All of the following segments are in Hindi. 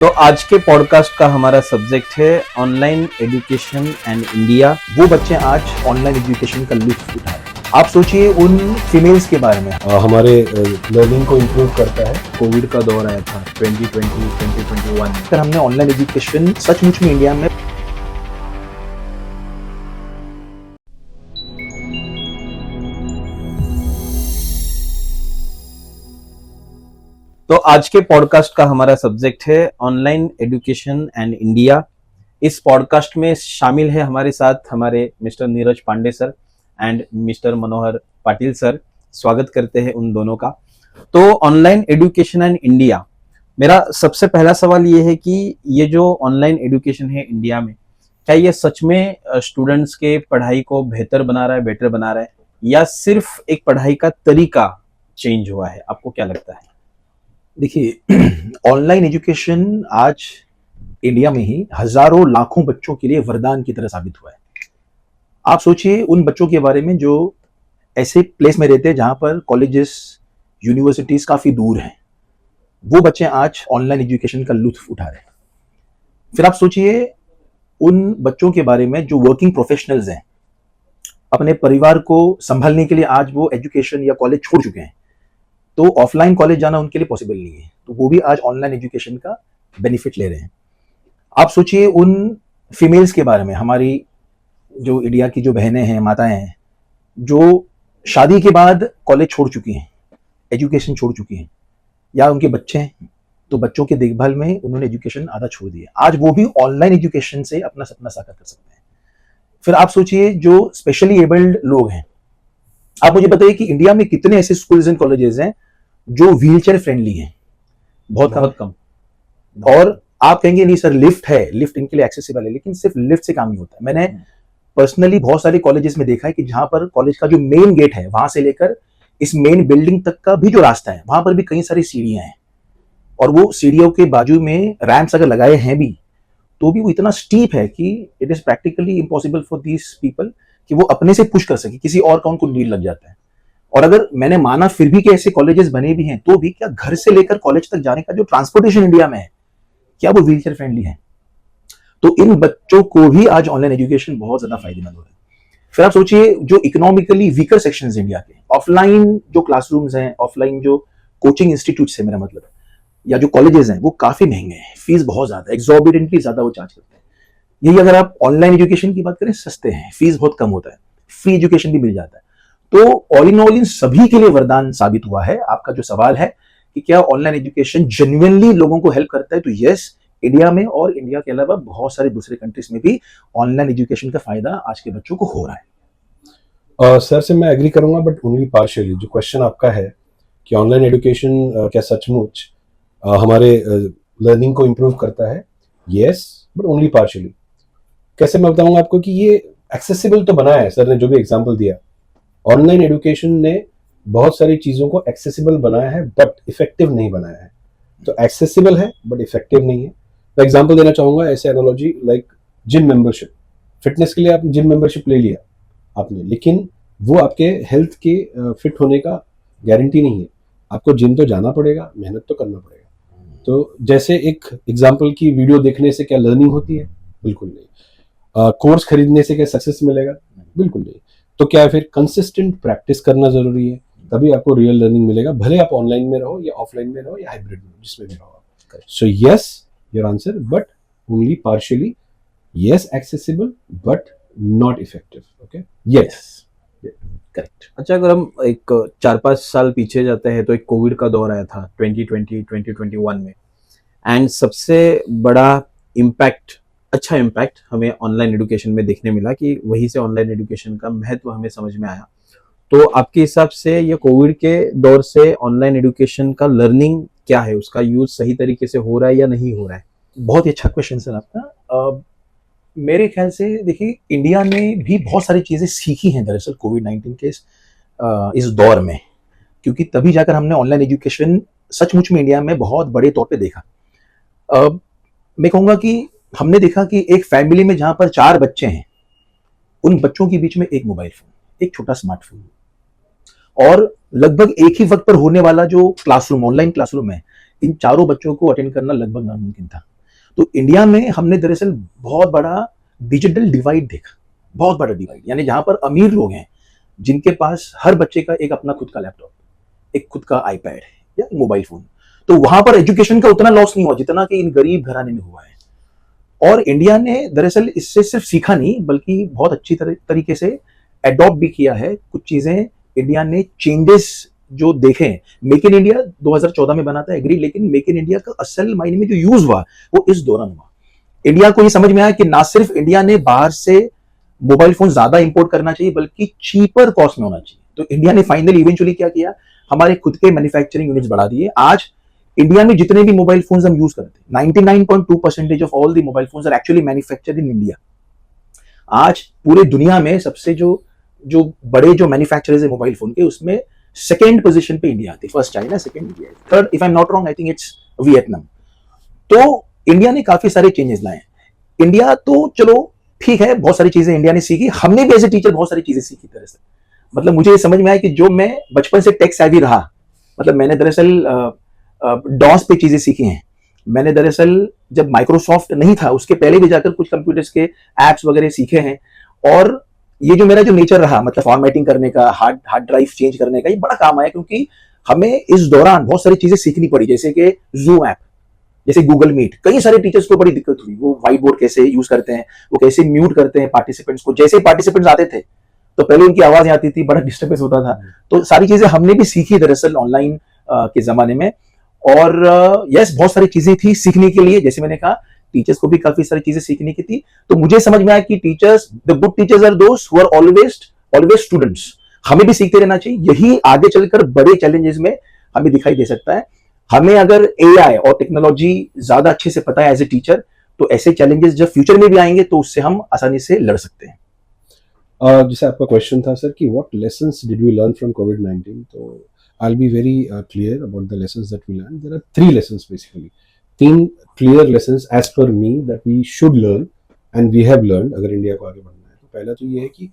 तो आज के पॉडकास्ट का हमारा सब्जेक्ट है ऑनलाइन एजुकेशन एंड इंडिया। वो बच्चे आज ऑनलाइन एजुकेशन का लुत्फ उठा रहे हैं। आप सोचिए उन फीमेल्स के बारे में। हमारे लर्निंग को इम्प्रूव करता है। कोविड का दौर आया था 2020-2021 में। अगर हमने ऑनलाइन एजुकेशन सचमुच में इंडिया में तो आज के पॉडकास्ट का हमारा सब्जेक्ट है ऑनलाइन एजुकेशन एंड इंडिया। इस पॉडकास्ट में शामिल है हमारे साथ हमारे mister Neeraj Pandey sir and mister Manohar Patil sir. स्वागत करते हैं उन दोनों का। तो ऑनलाइन एजुकेशन एंड इंडिया, मेरा सबसे पहला सवाल ये है कि ये जो ऑनलाइन एजुकेशन है इंडिया में, क्या ये सच में स्टूडेंट्स के पढ़ाई को बेहतर बना रहा है, बेटर बना रहा है, या सिर्फ एक पढ़ाई का तरीका चेंज हुआ है? आपको क्या लगता है? देखिए, ऑनलाइन एजुकेशन आज इंडिया में ही हजारों लाखों बच्चों के लिए वरदान की तरह साबित हुआ है। आप सोचिए उन बच्चों के बारे में जो ऐसे प्लेस में रहते हैं जहां पर कॉलेजेस, यूनिवर्सिटीज काफी दूर हैं। वो बच्चे आज ऑनलाइन एजुकेशन का लुत्फ उठा रहे हैं। फिर आप सोचिए उन बच्चों के बारे में जो वर्किंग प्रोफेशनल्स हैं, अपने परिवार को संभालने के लिए आज वो एजुकेशन या कॉलेज छोड़ चुके हैं, तो ऑफलाइन कॉलेज जाना उनके लिए पॉसिबल नहीं है, तो वो भी आज ऑनलाइन एजुकेशन का बेनिफिट ले रहे हैं। आप सोचिए उन फीमेल्स के बारे में, हमारी जो इंडिया की जो बहनें हैं, माताएं हैं, जो शादी के बाद कॉलेज छोड़ चुकी हैं, एजुकेशन छोड़ चुकी हैं, या उनके बच्चे हैं तो बच्चों के देखभाल में उन्होंने एजुकेशन आधा छोड़ दिया, आज वो भी ऑनलाइन एजुकेशन से अपना सपना साकार कर सकते हैं। फिर आप सोचिए जो स्पेशली एबल्ड लोग हैं, आप मुझे बताइए कि इंडिया में कितने ऐसे स्कूल्स एंड कॉलेजेस हैं जो व्हीलचेयर फ्रेंडली हैं? बहुत कम। और आप कहेंगे नहीं सर, लिफ्ट है, लिफ्ट इनके लिए एक्सेसिबल है, लेकिन सिर्फ लिफ्ट से काम नहीं होता। मैंने पर्सनली बहुत सारे कॉलेजेस में देखा है कि जहां पर कॉलेज का जो मेन गेट है, वहां से लेकर इस मेन बिल्डिंग तक का भी जो रास्ता है, वहां पर भी कई सारी सीढ़ियां हैं, और वो सीढ़ियों के बाजू में रैंप्स अगर लगाए हैं भी, तो भी वो इतना स्टीप है कि it is practically impossible for these people कि वो अपने से पुश कर सके, किसी और का उनको नीड लग जाता है। और अगर मैंने माना फिर भी कि ऐसे कॉलेजेस बने भी हैं, तो भी क्या घर से लेकर कॉलेज तक जाने का जो ट्रांसपोर्टेशन इंडिया में है, क्या वो व्हीलचेयर फ्रेंडली है? तो इन बच्चों को भी आज ऑनलाइन एजुकेशन बहुत ज्यादा फायदेमंद हो रहा है। फिर आप सोचिए जो इकोनॉमिकली वीकर सेक्शंस इंडिया के, ऑफलाइन जो क्लासरूम्स हैं, ऑफलाइन जो कोचिंग इंस्टीट्यूट्स है मेरा मतलब, या जो कॉलेजेस हैं, वो काफी महंगे हैं, फीस बहुत ज्यादा, एक्सॉर्बिटेंटली ज्यादा वो चार्ज करते हैं। यही अगर आप ऑनलाइन एजुकेशन की बात करें, सस्ते हैं, फीस बहुत कम होता है, फ्री एजुकेशन भी मिल जाता है। तो ऑल इन सभी के लिए वरदान साबित हुआ है। आपका जो सवाल है कि क्या ऑनलाइन एजुकेशन जेन्युइनली लोगों को हेल्प करता है, तो यस, इंडिया में और इंडिया के अलावा बहुत सारे दूसरे कंट्रीज में भी ऑनलाइन एजुकेशन का फायदा आज के बच्चों को हो रहा है। सर से मैं एग्री करूंगा, बट ओनली पार्शियली। जो क्वेश्चन आपका है कि ऑनलाइन एजुकेशन क्या सचमुच हमारे लर्निंग को इम्प्रूव करता है, यस, बट ओनली पार्शियली। कैसे मैं बताऊंगा आपको कि ये एक्सेसिबल तो बनाया है, सर ने जो भी एग्जांपल दिया, ऑनलाइन एजुकेशन ने बहुत सारी चीजों को एक्सेसिबल बनाया है, बट इफेक्टिव नहीं बनाया है। तो एक्सेसिबल है बट इफेक्टिव नहीं है। मैं एग्जांपल देना चाहूंगा, ऐसे analogy like gym membership. Fitness के लिए आप जिम मेंबरशिप ले लिया आपने, लेकिन वो आपके हेल्थ के फिट होने का गारंटी नहीं है। आपको जिम तो जाना पड़ेगा, मेहनत तो करना पड़ेगा। तो जैसे एक एग्जाम्पल की वीडियो देखने से क्या लर्निंग होती है? बिल्कुल नहीं। कोर्स खरीदने से क्या सक्सेस मिलेगा? बिल्कुल नहीं। तो क्या है, फिर कंसिस्टेंट प्रैक्टिस करना जरूरी है, तभी आपको रियल लर्निंग मिलेगा, भले आप ऑनलाइन में रहो या ऑफलाइन में रहो या हाइब्रिड में, जिसमें भी रहो। So yes your answer, but only partially. Yes accessible but not effective. Okay, yes, correct. अच्छा, अगर हम एक 4-5 साल पीछे जाते हैं तो एक कोविड का दौर आया था 2020-2021 में, एंड सबसे बड़ा इम्पैक्ट, अच्छा इम्पैक्ट हमें ऑनलाइन एजुकेशन में देखने मिला कि वहीं से ऑनलाइन एजुकेशन का महत्व हमें समझ में आया। तो आपके हिसाब से ये कोविड के दौर से ऑनलाइन एजुकेशन का लर्निंग क्या है, उसका यूज सही तरीके से हो रहा है या नहीं हो रहा है? बहुत ही अच्छा क्वेश्चन सर आपका। मेरे ख्याल से देखिए, इंडिया ने भी बहुत सारी चीजें सीखी हैं दरअसल कोविड-19 के इस दौर में, क्योंकि तभी जाकर हमने ऑनलाइन एजुकेशन सचमुच में इंडिया में बहुत बड़े तौर पे देखा। मैं कहूँगा कि हमने देखा कि एक फैमिली में जहां पर 4 बच्चे हैं, उन बच्चों के बीच में एक मोबाइल फोन, एक छोटा स्मार्टफोन, और लगभग एक ही वक्त पर होने वाला जो क्लासरूम, ऑनलाइन क्लासरूम है, इन चारों बच्चों को अटेंड करना लगभग नामुमकिन था। तो इंडिया में हमने दरअसल बहुत बड़ा डिजिटल डिवाइड देखा, बहुत बड़ा डिवाइड, यानी जहां पर अमीर लोग हैं जिनके पास हर बच्चे का एक अपना खुद का लैपटॉप, एक खुद का आईपैड या मोबाइल फोन, तो वहां पर एजुकेशन का उतना लॉस नहीं हुआ जितना कि इन गरीब घराने में हुआ है। और इंडिया ने दरअसल इससे सिर्फ सीखा नहीं बल्कि बहुत अच्छी तरीके से एडॉप्ट भी किया है। कुछ चीजें इंडिया ने चेंजेस जो देखे, मेक इन इंडिया 2014 में बना था एग्री, लेकिन मेक इन इंडिया का असल मायने में जो यूज हुआ वो इस दौरान हुआ। इंडिया को ये समझ में आया कि ना सिर्फ इंडिया ने बाहर से मोबाइल फोन ज्यादा इंपोर्ट करना चाहिए बल्कि चीपर कॉस्ट में होना चाहिए। तो इंडिया ने फाइनली इवेंचुअली क्या किया, हमारे खुद के मैन्युफैक्चरिंग यूनिट्स बढ़ा दिए। आज इंडिया में जितने भी मोबाइल फोन्स हम यूज करते हैं 99.2% of all the mobile phones are actually manufactured in India. आज पूरे दुनिया में सबसे जो बड़े जो मैन्युफैक्चरर्स है मोबाइल फोन के, उसमें सेकेंड पोजीशन पे इंडिया आती है, first China, second India, third if I am not wrong I think it's Vietnam. तो इंडिया ने काफी सारे चेंजेस लाए। इंडिया तो चलो ठीक है, बहुत सारी चीजें इंडिया ने सीखी, हमने भी एज ए टीचर बहुत सारी चीजें सीखी तरह से। मतलब मुझे ये समझ में आया कि जो मैं बचपन से टेक सेवी रहा, मतलब मैंने दरअसल डॉस पे चीजें सीखी हैं। मैंने दरअसल जब माइक्रोसॉफ्ट नहीं था उसके पहले भी जाकर कुछ कंप्यूटर्स के एप्स वगैरह सीखे हैं। और ये जो मेरा जो नेचर रहा, मतलब फॉर्मेटिंग करने का, हार्ड ड्राइव चेंज करने का, ये बड़ा काम आया क्योंकि हमें इस दौरान बहुत सारी चीजें सीखनी पड़ी, जैसे कि जूम ऐप, जैसे गूगल मीट। कई सारे टीचर्स को बड़ी दिक्कत हुई, वो व्हाइट बोर्ड कैसे यूज करते हैं, वो कैसे म्यूट करते हैं पार्टिसिपेंट्स को। जैसे पार्टिसिपेंट्स आते थे तो पहले उनकी आवाज आती थी, बड़ा डिस्टर्बेंस होता था। तो सारी चीजें हमने भी सीखी दरअसल ऑनलाइन के जमाने में। और यस, बहुत सारी चीजें थी सीखने के लिए, जैसे मैंने कहा टीचर्स को भी काफी सारी चीजें सीखने की थी। तो मुझे समझ में आया कि teachers, the good teachers are those who are always students. हमें भी सीखते रहना चाहिए, यही आगे चलकर बड़े चैलेंजेस में हमें दिखाई दे सकता है। हमें अगर एआई और टेक्नोलॉजी ज्यादा अच्छे से पता है एज ए टीचर, तो ऐसे चैलेंजेस जब फ्यूचर में भी आएंगे तो उससे हम आसानी से लड़ सकते हैं। जैसे आपका क्वेश्चन था सर कि what lessons did we learn from कोविड-19, तो I will be very clear about the lessons that we learn. There are 3 lessons basically, 3 clear lessons as per me that we should learn and we have learn अगर इंडिया को आगे बढ़ना है। तो पहला तो ये है कि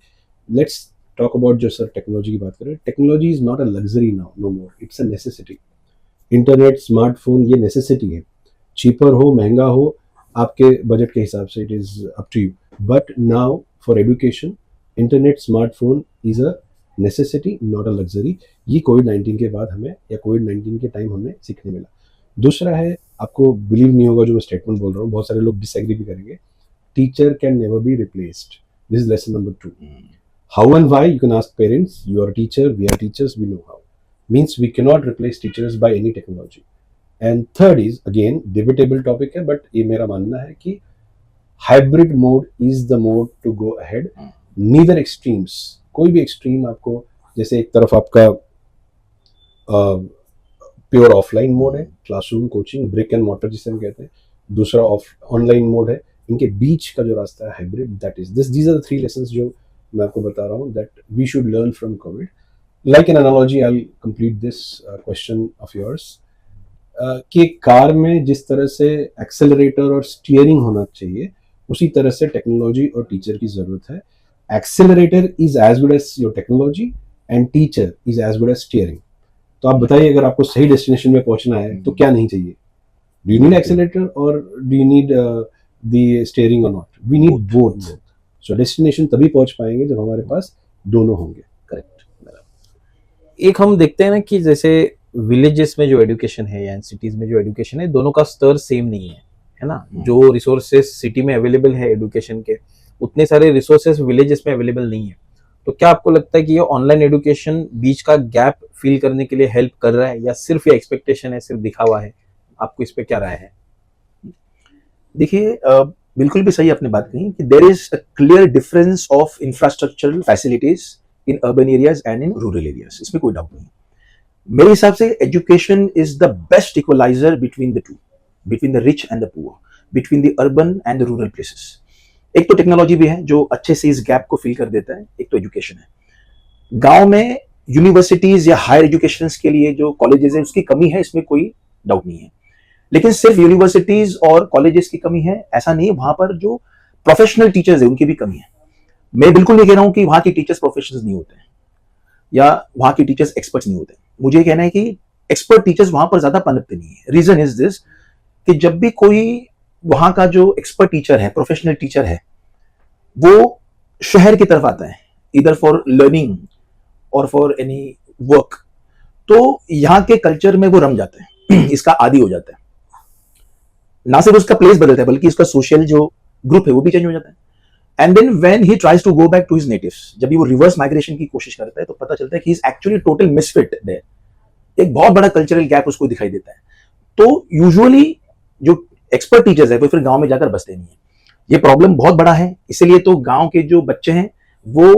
लेट्स टॉक अबाउट, जो सर टेक्नोलॉजी की बात कर रहे हैं, technology is not a luxury now, no more, it's a necessity. Internet, smartphone ये नेसेसिटी है, चीपर हो महंगा हो आपके बजट के हिसाब से, it is up to you. But now for education internet, smartphone is a necessity, not a luxury. ये कोविड-19 के बाद हमें, या कोविड-19 के टाइम हमें सीखने मिला। दूसरा है, आपको बिलीव नहीं होगा जो मैं स्टेटमेंट बोल रहा हूँ, बहुत सारे लोग डिसएग्री भी करेंगे, teacher can never be replaced. This is lesson number 2। How and why you can ask parents, you are teacher, we are teachers, we know how. Means we cannot replace teachers by any technology. And third is again debatable topic है, but ये मेरा मानना है कि hybrid mode is the mode to go ahead. Neither extremes, कोई भी extreme आपको, जैसे एक तरफ आपका प्योर ऑफलाइन मोड है, classroom coaching, brick and mortar जिसे हम कहते हैं, दूसरा ऑनलाइन मोड है, इनके बीच का जो रास्ता है hybrid, that is this. These are the 3 lessons जो मैं आपको बता रहा हूँ that we should learn from COVID. Like an analogy, I'll complete this question of yours. कि कार में जिस तरह से एक्सेलरेटर और स्टीयरिंग होना चाहिए, उसी तरह से टेक्नोलॉजी और टीचर की जरूरत है। Accelerator is as good as your technology and teacher is as good as steering. तो आप बताइए, अगर आपको सही डेस्टिनेशन में पहुंचना है तो क्या नहीं चाहिए? डू यू नीड एक्सेलरेटर और do you need the steering और not? We need both. So destination तभी पहुंच पाएंगे जब हमारे पास दोनों होंगे। एक हम देखते हैं ना कि जैसे विलेजेस में जो एजुकेशन है या सिटीज में जो एजुकेशन है, दोनों का स्तर सेम नहीं है ना। जो रिसोर्सेस सिटी में अवेलेबल है एजुकेशन के, उतने सारे रिसोर्सेस विलेजेस में अवेलेबल नहीं है। तो क्या आपको लगता है कि ये ऑनलाइन एजुकेशन बीच का गैप फिल करने के लिए हेल्प कर रहा है, या सिर्फ ये एक्सपेक्टेशन है, सिर्फ दिखावा है? आपको इस पे क्या राय है? देखिए, बिल्कुल भी सही आपने बात कही कि there is a clear difference of infrastructural facilities in urban areas and in rural areas, इसमें कोई डाउट नहीं। मेरे हिसाब से education is the best equalizer between the two, between the rich and the poor, between the urban and the rural places. एक तो टेक्नोलॉजी भी है जो अच्छे से इस गैप को फिल कर देता है, एक तो एजुकेशन है। गांव में यूनिवर्सिटीज या हायर एजुकेशन के लिए जो कॉलेजेस है उसकी कमी है, इसमें कोई डाउट नहीं है। लेकिन सिर्फ यूनिवर्सिटीज और कॉलेजेस की कमी है ऐसा नहीं है, वहां पर जो प्रोफेशनल टीचर्स है उनकी भी कमी है। मैं बिल्कुल नहीं कह रहा हूं कि वहां के टीचर्स प्रोफेशनल्स नहीं होते हैं या वहां के टीचर्स एक्सपर्ट्स नहीं होते। मुझे कहना है कि एक्सपर्ट टीचर्स वहां पर ज्यादा पनपते नहीं है। रीजन इज दिस कि जब भी कोई वहां का जो एक्सपर्ट टीचर है, प्रोफेशनल टीचर है, वो शहर की तरफ आता है इधर फॉर लर्निंग और फॉर एनी वर्क, तो यहाँ के कल्चर में वो रम जाता है, इसका आदी हो जाता है। ना सिर्फ उसका प्लेस बदलता है बल्कि इसका सोशल जो ग्रुप है वो भी चेंज हो जाता है। And then when he tries to go back to his natives, जब भी वो रिवर्स माइग्रेशन की कोशिश करता है तो पता चलता है कि is actually total misfit there. एक बहुत बड़ा कल्चरल गैप उसको दिखाई देता है। तो यूजुअली जो एक्सपर्ट टीचर्स है वो फिर गांव में जाकर बसते नहीं है। ये प्रॉब्लम बहुत बड़ा है, इसीलिए तो गांव के जो बच्चे हैं वो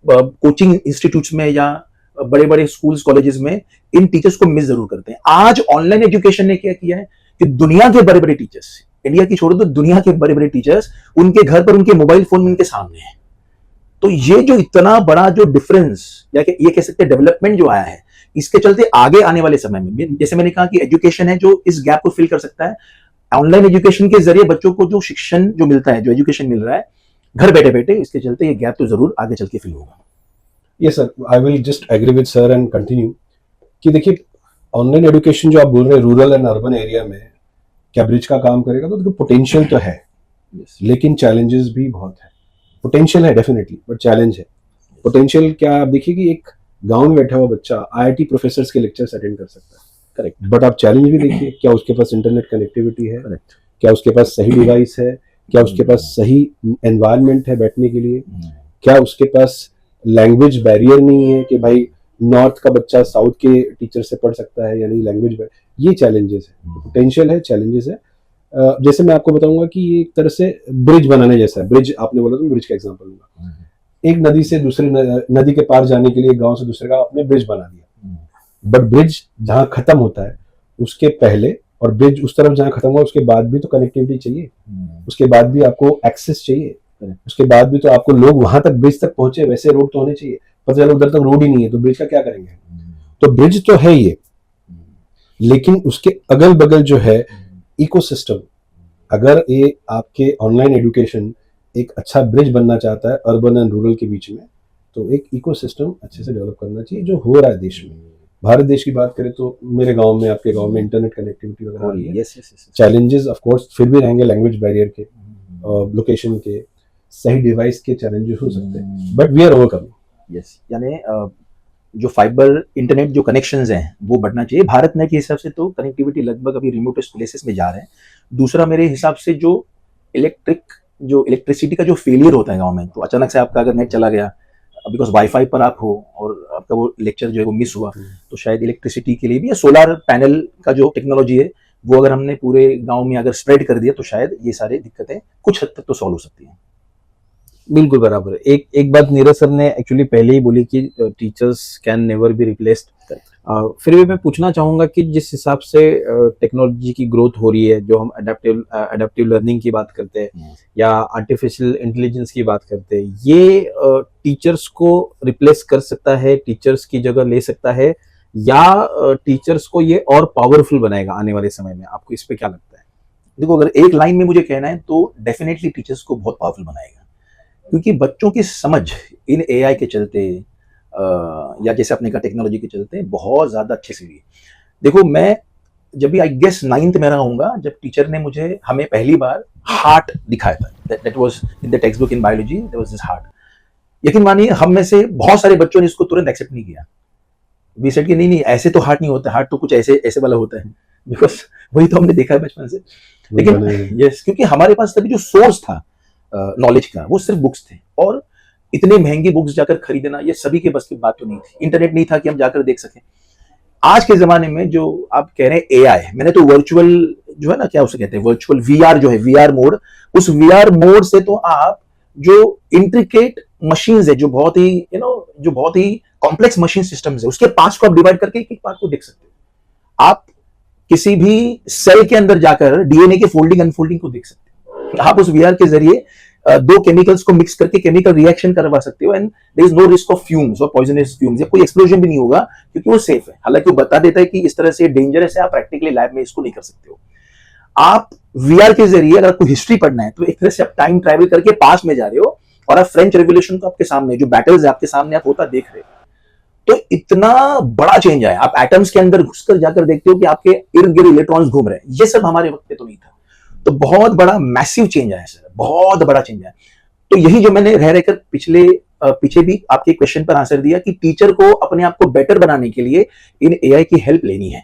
कोचिंग इंस्टीट्यूट्स में या बड़े बड़े स्कूल्स कॉलेजेस में इन टीचर्स को मिस जरूर करते हैं। आज ऑनलाइन एजुकेशन ने क्या किया है कि दुनिया के बड़े बड़े टीचर्स, इंडिया की छोड़ दो, दुनिया के बड़े बड़े टीचर्स उनके घर पर उनके मोबाइल फोन में उनके सामने है। तो ये जो इतना बड़ा जो डिफरेंस या ये कह सकते हैं डेवलपमेंट जो आया है, इसके चलते आगे आने वाले समय में, जैसे मैंने कहा कि एजुकेशन है जो इस गैप को फिल कर सकता है। ऑनलाइन एजुकेशन के जरिए बच्चों को जो शिक्षण जो मिलता है, जो एजुकेशन मिल रहा है घर बैठे बैठे, इसके चलते ये गैप तो जरूर आगे चल के फिल होगा। ये sir, I will just agree with sir and continue कि देखिए, ऑनलाइन एजुकेशन जो आप बोल रहे हैं रूरल एंड अर्बन एरिया में क्या ब्रिज का काम करेगा, तो देखो पोटेंशियल तो है, लेकिन चैलेंजेस भी बहुत है। पोटेंशियल है डेफिनेटली, बट चैलेंज है। पोटेंशियल क्या, आप देखिए कि एक गांव में बैठा हुआ बच्चा आईआईटी प्रोफेसर्स के लेक्चर्स अटेंड कर सकता है, करेक्ट, बट आप चैलेंज भी देखिए, क्या उसके पास इंटरनेट कनेक्टिविटी है, करेक्ट, क्या उसके पास सही डिवाइस है, क्या उसके पास सही एनवायरनमेंट है बैठने के लिए, क्या उसके पास लैंग्वेज बैरियर नहीं है कि भाई नॉर्थ का बच्चा साउथ के टीचर से पढ़ सकता है या नहीं, लैंग्वेज। ये चैलेंजेस है, पोटेंशियल है, चैलेंजेस है। जैसे मैं आपको बताऊंगा कि ये एक तरह से ब्रिज बनाने जैसा है। ब्रिज आपने बोला, तो ब्रिज का एग्जांपल लूंगा। एक नदी से दूसरी नदी के पार जाने के लिए गांव से दूसरे गांव आपने ब्रिज बना दिया, बट ब्रिज जहां खत्म होता है उसके पहले और ब्रिज उस तरफ जहां खत्म हुआ उसके बाद भी तो कनेक्टिविटी चाहिए, उसके बाद भी आपको एक्सेस चाहिए, उसके बाद भी तो आपको लोग वहां तक ब्रिज तक पहुंचे, वैसे रोड तो होने चाहिए। पता चला उधर तक रोड ही नहीं है तो ब्रिज का क्या करेंगे। तो ब्रिज तो है ये, लेकिन उसके अगल बगल जो है इकोसिस्टम, अगर ये आपके ऑनलाइन एजुकेशन एक अच्छा ब्रिज बनना चाहता है अर्बन एंड रूरल के बीच में, तो एक इकोसिस्टम अच्छे से डेवलप करना चाहिए, जो हो रहा है देश में। भारत देश की बात करें तो मेरे गांव में, आपके गांव में इंटरनेट कनेक्टिविटी वगैरह हो रही है। चैलेंजेस ऑफ कोर्स फिर भी रहेंगे, लैंग्वेज बैरियर के, लोकेशन के, सही डिवाइस के चैलेंजेस हो सकते हैं, but we are overcoming. Yes, यानी जो फाइबर इंटरनेट जो कनेक्शंस हैं वो बढ़ना चाहिए। भारत नेट के हिसाब से तो कनेक्टिविटी लगभग अभी रिमोटेस्ट प्लेसेस में जा रहे हैं। दूसरा मेरे हिसाब से जो इलेक्ट्रिसिटी का जो फेलियर होता है गांव में, तो अचानक से आपका अगर नेट चला गया बिकॉज वाईफाई पर आप हो और आपका वो लेक्चर जो है वो मिस हुआ, तो शायद इलेक्ट्रिसिटी के लिए भी, या सोलर पैनल का जो टेक्नोलॉजी है वो अगर हमने पूरे गांव में अगर स्प्रेड कर दिया तो शायद ये सारी दिक्कतें कुछ हद तक तो सॉल्व हो सकती हैं। बिल्कुल बराबर। एक बात नीरज सर ने एक्चुअली पहले ही बोली कि teachers can never be replaced. फिर भी मैं पूछना चाहूंगा कि जिस हिसाब से टेक्नोलॉजी की ग्रोथ हो रही है, जो हम अडेप्टिव लर्निंग की बात करते हैं या आर्टिफिशियल इंटेलिजेंस की बात करते हैं, ये टीचर्स को रिप्लेस कर सकता है, टीचर्स की जगह ले सकता है, या टीचर्स को ये और पावरफुल बनाएगा आने वाले समय में? आपको इस पे क्या लगता है? देखो, अगर एक लाइन में मुझे कहना है तो डेफिनेटली टीचर्स को बहुत पावरफुल बनाएगा, क्योंकि बच्चों की समझ इन एआई के चलते या जैसे अपने का टेक्नोलॉजी के चलते बहुत ज्यादा अच्छे से हुई। देखो, मैं जब भी आई गेस 9th में रहा हूँगा, जब टीचर ने हमें पहली बार हार्ट दिखाया था, that was in the textbook in biology, there was this heart. यकीन मानिए, हम में से बहुत सारे बच्चों ने इसको तुरंत एक्सेप्ट नहीं किया। वी सेड कि नहीं, ऐसे तो हार्ट नहीं होता, हार्ट तो कुछ ऐसे वाला होता है, बिकॉज वही तो हमने देखा है बचपन से। लेकिन यस, क्योंकि हमारे पास तभी जो सोर्स था नॉलेज का वो सिर्फ बुक्स थे, और इतने महंगी बुक्स जाकर खरीदना ये सभी के बस की बात तो नहीं थी। इंटरनेट नहीं था कि हम जाकर देख सकें। आज के जमाने में जो आप कह रहे हैं एआई, मैंने तो वर्चुअल जो है ना, क्या उसे कहते हैं, वर्चुअल वीआर जो है, वीआर मोड, उस वीआर मोड से तो आप जो इंट्रिकेट मशीन्स है, जो बहुत ही कॉम्प्लेक्स मशीन सिस्टम्स है, उसके पार्ट्स को आप डिवाइड करके एक एक पार्ट को देख सकते हो। आप किसी भी सेल के अंदर जाकर डीएनए के फोल्डिंग अनफोल्डिंग को देख सकते हो। आप उस वीआर के जरिए दो केमिकल्स को मिक्स करके केमिकल रिएक्शन करवा सकते हो, and there is no risk of fumes और पॉइजनस फ्यूम्स, या कोई एक्सप्लोजन भी नहीं होगा, क्योंकि वो सेफ है। हालांकि वो बता देता है कि इस तरह से डेंजरस है, आप प्रैक्टिकली लैब में इसको नहीं कर सकते हो। आप वीआर के जरिए अगर आपको हिस्ट्री पढ़ना है तो एक तरह से आप टाइम ट्रैवल करके पास में जा रहे हो, और आप फ्रेंच रेवोल्यूशन को आपके सामने, जो बैटल्स है आपके सामने, आप होता देख रहे हो। तो इतना बड़ा चेंज आया। आप एटम्स के अंदर घुसकर जाकर देखते हो कि आपके इर्द गिर्द इलेक्ट्रॉन्स घूम रहे हैं। ये सब हमारे वक्त पे तो नहीं था। तो बहुत बड़ा मैसिव चेंज आया सर, बहुत बड़ा चेंज आया। तो यही जो मैंने रह रहकर पीछे भी आपके क्वेश्चन पर आंसर दिया कि टीचर को अपने आप को बेटर बनाने के लिए इन एआई की हेल्प लेनी है।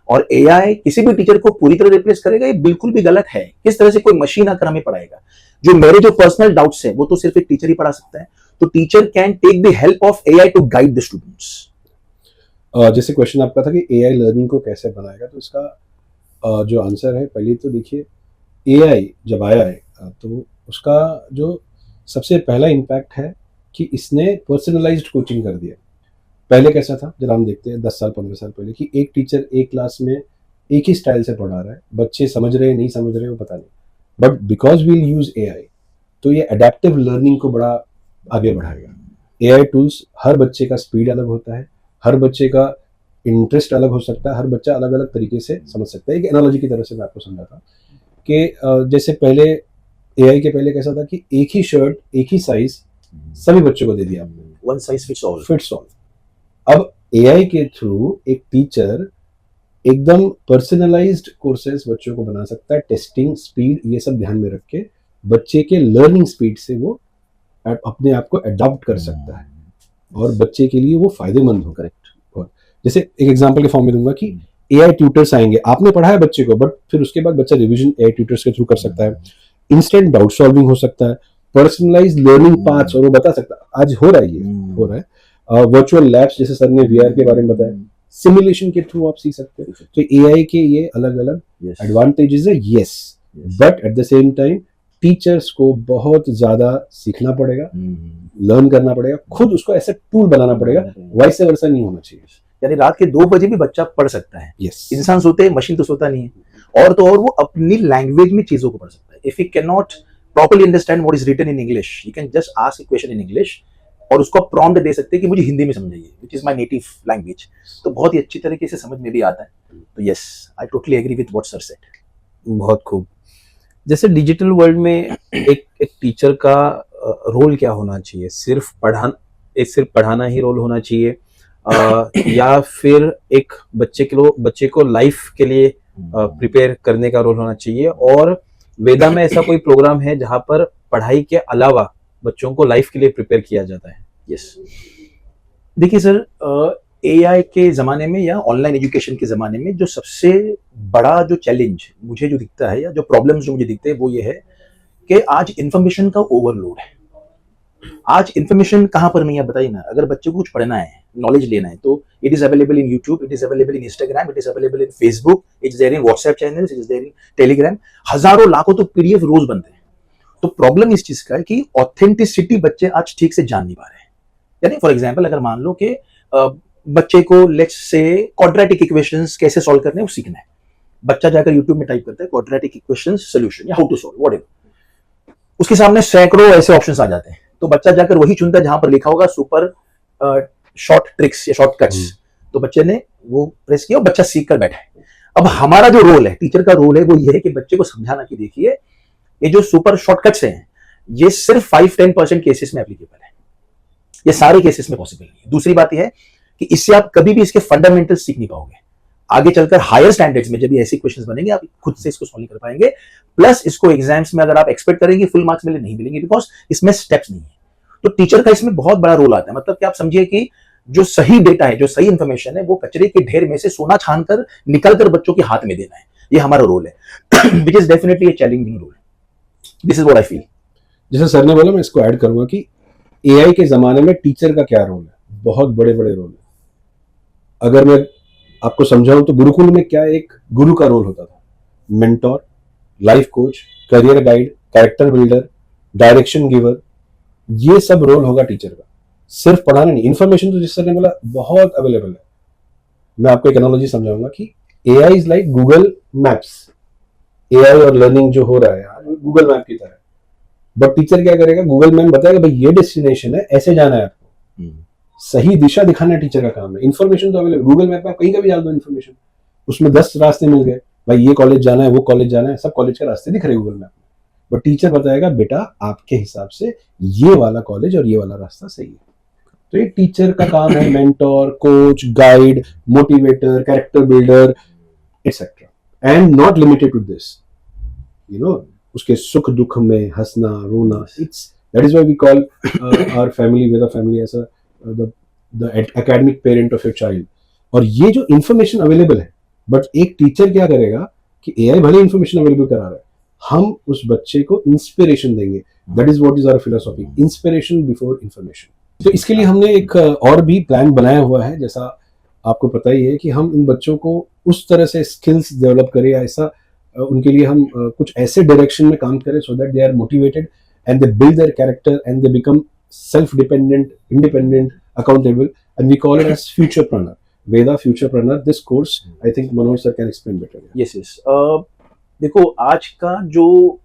और एआई किसी भी टीचर को पूरी तरह रिप्लेस करेगा ये बिल्कुल भी गलत है। किस तरह से कोई मशीन आकर हमें पढ़ाएगा? जो मेरे जो पर्सनल डाउट्स है वो तो सिर्फ एक टीचर ही पढ़ा सकता है। तो teacher can take the help of AI to guide the students. जैसे क्वेश्चन आपका था कि एआई लर्निंग को कैसे बनाएगा, तो इसका जो आंसर है, पहले तो देखिए एआई जब आया है तो उसका जो सबसे पहला इम्पैक्ट है कि इसने पर्सनलाइज्ड कोचिंग कर दिया। पहले कैसा था, जब हम देखते हैं 10 साल 15 साल पहले, कि एक टीचर एक क्लास में एक ही स्टाइल से पढ़ा रहा है, बच्चे समझ रहे हैं नहीं समझ रहे वो पता नहीं, but because we'll use AI तो ये अडेप्टिव लर्निंग को बड़ा आगे बढ़ाएगा। एआई टूल्स, हर बच्चे का स्पीड अलग होता है, हर बच्चे का इंटरेस्ट अलग हो सकता है, हर बच्चा अलग अलग तरीके से समझ सकता है। एक एनालॉजी की तरह से मैं आपको समझा था कि जैसे पहले एआई के पहले कैसा था कि एक ही शर्ट एक ही साइज सभी बच्चों को दे दिया आपने, वन साइज फिट्स ऑल। अब एआई के थ्रू एक टीचर एकदम पर्सनलाइज्ड कोर्सेज बच्चों को बना सकता है। टेस्टिंग, स्पीड, ये सब ध्यान में रख के बच्चे के लर्निंग स्पीड से वो अपने आप को अडॉप्ट कर सकता है और बच्चे के लिए वो फायदेमंद हो। करेक्ट। और जैसे एक एग्जांपल के फॉर्म में दूंगा कि एआई ट्यूटर्स आएंगे, आपने पढ़ाया बच्चे को, बट फिर उसके बाद बच्चा रिवीजन एआई ट्यूटर्स के थ्रू कर सकता है, इंस्टेंट डाउट सॉल्विंग हो सकता है, पर्सनलाइज्ड लर्निंग पाथ्स, और वो बता सकता है। आज हो रहा है, ये हो रहा है। वर्चुअल लैब्स, जैसे सर ने वीआर के बारे में बताया, सिमुलेशन के थ्रू आप सीख सकते हो। तो एआई के ये अलग अलग एडवांटेजेस है, yes, but at the same time teachers को बहुत ज्यादा सीखना पड़ेगा, लर्न करना पड़ेगा, खुद उसको ऐसा टूल बनाना पड़ेगा, वाइस वर्सा नहीं होना चाहिए। यानी रात के 2 बजे भी बच्चा पढ़ सकता है। यस, इंसान सोते हैं, मशीन तो सोता नहीं है। और तो और वो अपनी लैंग्वेज में चीजों को पढ़ सकता है। If you can not properly understand what is written in English, you can just ask a question in English और उसको प्रॉम्प्ट दे सकते हैं कि मुझे हिंदी में समझाइए, which is my native language. तो बहुत ही अच्छी तरीके से समझ में भी आता है। तो yes, I totally agree with what sir said. बहुत खूब। जैसे डिजिटल वर्ल्ड में एक टीचर का रोल क्या होना चाहिए? सिर्फ पढ़ाना ही रोल होना चाहिए या फिर एक बच्चे को लाइफ के लिए प्रिपेयर करने का रोल होना चाहिए? और वेदा में ऐसा कोई प्रोग्राम है जहां पर पढ़ाई के अलावा बच्चों को लाइफ के लिए प्रिपेयर किया जाता है? यस, देखिए सर, एआई के ज़माने में या ऑनलाइन एजुकेशन के ज़माने में जो सबसे बड़ा जो चैलेंज मुझे जो दिखता है या जो प्रॉब्लम्स जो मुझे दिखते हैं वो ये है कि आज इन्फॉर्मेशन का ओवरलोड है। आज इन्फॉर्मेशन कहाँ पर नहीं है बताइए ना। अगर बच्चे को कुछ पढ़ना है, नॉलेज लेना है, तो it is available in YouTube, it is available in Instagram, it is available in Facebook, it is there in WhatsApp channels, it is there in Telegram. हजारों लाखों तो पीडीएफ रोज बनते हैं। तो प्रॉब्लम इस चीज का है कि ऑथेंटिसिटी बच्चे आज ठीक से जान नहीं पा रहे हैं। यानी फॉर एग्जाम्पल, अगर मान लो कि बच्चे को लेट्स से क्वाड्रेटिक इक्वेशंस कैसे सॉल्व करने हैं वो सीखना है, बच्चा जाकर यूट्यूब में टाइप करता है क्वाड्रेटिक इक्वेशंस सॉल्यूशन या हाउ टू सॉल्व व्हाटएवर, उसके सामने सैकड़ों ऐसे ऑप्शंस आ जाते हैं। तो बच्चा जाकर वही चुनता है जहां पर लिखा होगा सुपर शॉर्ट ट्रिक्स या शॉर्टकट्स। तो बच्चे ने वो प्रेस किया और बच्चा सीख कर बैठा है। अब हमारा जो रोल है, टीचर का रोल है, वो ये है कि बच्चे को समझाना कि देखिए ये जो सुपर शॉर्टकट्स हैं ये सिर्फ 5-10% केसेस में एप्लीकेबल है, ये सारे केसेस में पॉसिबल नहीं है। दूसरी बात यह है कि इससे आप कभी भी इसके फंडामेंटल सीख नहीं पाओगे। आगे चलकर हायर स्टैंडर्ड्स में जब भी ऐसे क्वेश्चंस बनेंगे आप खुद से इसको सॉल्व नहीं कर पाएंगे। प्लस इसको एग्जाम्स में अगर आप एक्सपेक्ट करेंगे फुल मार्क्स मिले, नहीं मिलेंगे, बिकॉज इसमें स्टेप्स नहीं है। तो टीचर का इसमें बहुत बड़ा रोल आता है। मतलब कि आप समझिए कि जो सही डेटा है, जो सही इंफॉर्मेशन है, वो कचरे के ढेर में से सोना छान कर निकल कर बच्चों के हाथ में देना है। ये हमारा रोल है, which is definitely a challenging role. This is what I feel. जैसे सर ने बोला, मैं इसको ऐड करूंगा कि एआई के जमाने में टीचर का क्या रोल है। बहुत बड़े बड़े रोल है। अगर मैं आपको समझाऊं तो गुरुकुल में क्या एक गुरु का रोल होता था, mentor, life coach, career guide, character builder, direction giver, ये सब रोल होगा टीचर का। सिर्फ पढ़ाना नहीं, इन्फॉर्मेशन तो जिस सर ने बोला बहुत अवेलेबल है। मैं आपको एक एनालॉजी समझाऊंगा कि AI is like Google maps. AI और लर्निंग जो हो रहा है यार, गूगल मैप की तरह। बट टीचर क्या करेगा, गूगल मैप बताएगा भाई ये डेस्टिनेशन है, ऐसे जाना है आपको। सही दिशा दिखाना टीचर का काम है। इन्फॉर्मेशन तो अवेलेबल, गूगल मैप में आप कहीं का भी डाल दो इन्फॉर्मेशन, उसमें 10 रास्ते मिल गए, भाई ये कॉलेज जाना है, वो कॉलेज जाना है, सब कॉलेज के रास्ते दिख रहे गूगल मैप में। बट टीचर बताएगा बेटा आपके हिसाब से ये वाला कॉलेज और ये वाला रास्ता सही है। तो ये टीचर का काम है, mentor, coach, guide, motivator, character builder, etcetera. And not limited to this, you know उसके सुख दुख में हंसना रोना, it's that is why we call our family Veda family as the academic parent of your child. और ये जो इंफॉर्मेशन अवेलेबल है, बट एक टीचर क्या करेगा कि एआई भले इंफॉर्मेशन अवेलेबल करा रहा है, हम उस बच्चे को इंस्पिरेशन देंगे। That is what is our philosophy, inspiration before information. तो इसके लिए हमने एक और भी प्लान बनाया हुआ है, जैसा आपको पता ही है कि हम इन बच्चों को उस तरह से स्किल्स डेवलप करें, या ऐसा उनके लिए हम कुछ ऐसे डायरेक्शन में काम करें so that they are motivated and they build their character and they become self dependent, independent, accountable, and we call it as futurepreneur. Veda futurepreneur, this course I think Manoj sir can explain better. Yes yes, देखो आज का जो